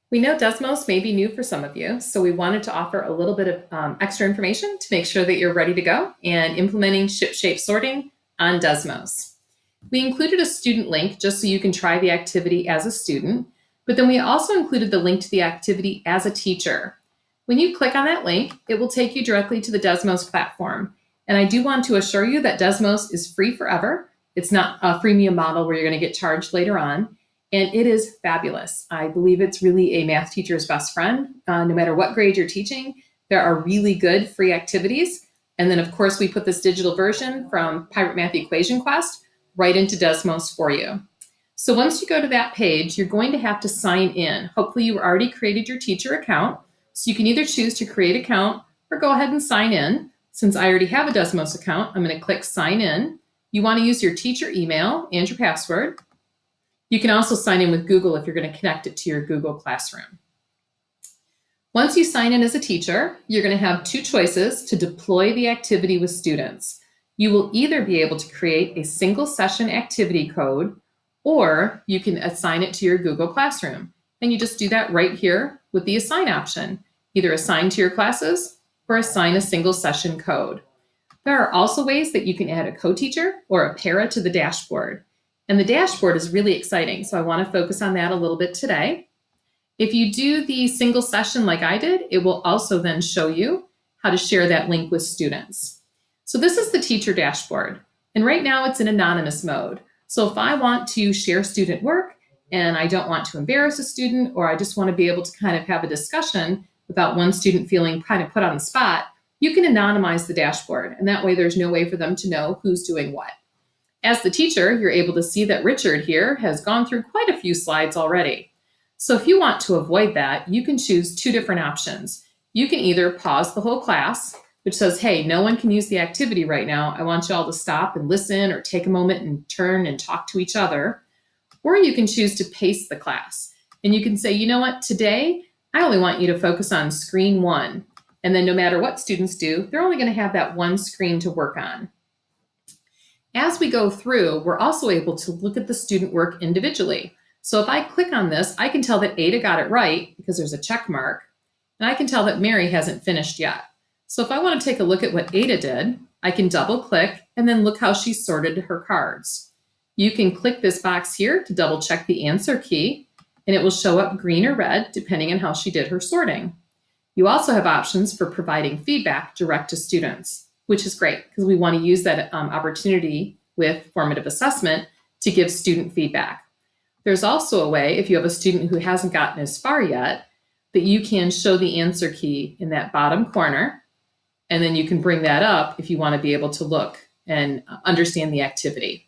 We know DESMOS may be new for some of you, so we wanted to offer a little bit of extra information to make sure that you're ready to go and implementing ShipShape sorting on DESMOS. We included a student link just so you can try the activity as a student, but then we also included the link to the activity as a teacher. When you click on that link, it will take you directly to the DESMOS platform. And I do want to assure you that DESMOS is free forever. It's not a freemium model where you're going to get charged later on. And it is fabulous. I believe it's really a math teacher's best friend. No matter what grade you're teaching, there are really good free activities. And then, of course, we put this digital version from Pirate Math Equation Quest right into DESMOS for you. So once you go to that page, you're going to have to sign in. Hopefully you already created your teacher account. So you can either choose to create an account or go ahead and sign in. Since I already have a DESMOS account, I'm going to click sign in. You want to use your teacher email and your password. You can also sign in with Google if you're going to connect it to your Google Classroom. Once you sign in as a teacher, you're going to have two choices to deploy the activity with students. You will either be able to create a single session activity code, or you can assign it to your Google Classroom. And you just do that right here with the assign option. Either assign to your classes or assign a single session code. There are also ways that you can add a co-teacher or a para to the dashboard. And the dashboard is really exciting, so I want to focus on that a little bit today. If you do the single session like I did, it will also then show you how to share that link with students. So this is the teacher dashboard, and right now it's in anonymous mode. So if I want to share student work and I don't want to embarrass a student, or I just want to be able to kind of have a discussion without one student feeling kind of put on the spot, you can anonymize the dashboard, and that way there's no way for them to know who's doing what. As the teacher, you're able to see that Richard here has gone through quite a few slides already. So if you want to avoid that, you can choose two different options. You can either pause the whole class, which says, hey, no one can use the activity right now. I want you all to stop and listen or take a moment and turn and talk to each other. Or you can choose to pace the class. And you can say, you know what, today, I only want you to focus on screen 1. And then no matter what students do, they're only going to have that one screen to work on. As we go through, we're also able to look at the student work individually. So if I click on this, I can tell that Ada got it right because there's a check mark, and I can tell that Mary hasn't finished yet. So if I want to take a look at what Ada did, I can double click and then look how she sorted her cards. You can click this box here to double check the answer key, and it will show up green or red depending on how she did her sorting. You also have options for providing feedback direct to students, which is great because we want to use that opportunity with formative assessment to give student feedback. There's also a way, if you have a student who hasn't gotten as far yet, that you can show the answer key in that bottom corner, and then you can bring that up if you want to be able to look and understand the activity.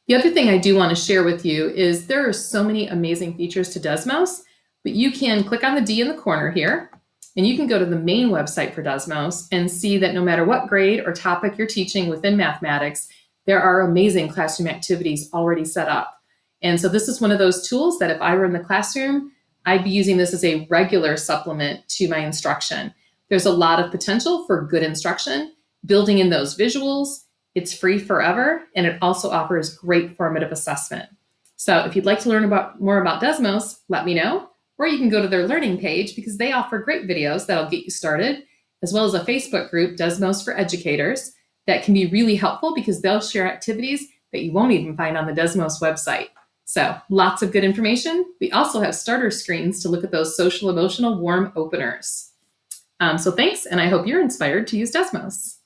The other thing I do want to share with you is there are so many amazing features to DESMOS, but you can click on the D in the corner here, and you can go to the main website for DESMOS and see that no matter what grade or topic you're teaching within mathematics, there are amazing classroom activities already set up. And so this is one of those tools that if I were in the classroom, I'd be using this as a regular supplement to my instruction. There's a lot of potential for good instruction, building in those visuals. It's free forever, and it also offers great formative assessment. So if you'd like to learn more about DESMOS, let me know. Or you can go to their learning page because they offer great videos that'll get you started, as well as a Facebook group, DESMOS for Educators, that can be really helpful because they'll share activities that you won't even find on the DESMOS website. So lots of good information. We also have starter screens to look at those social emotional warm openers. So thanks, and I hope you're inspired to use DESMOS.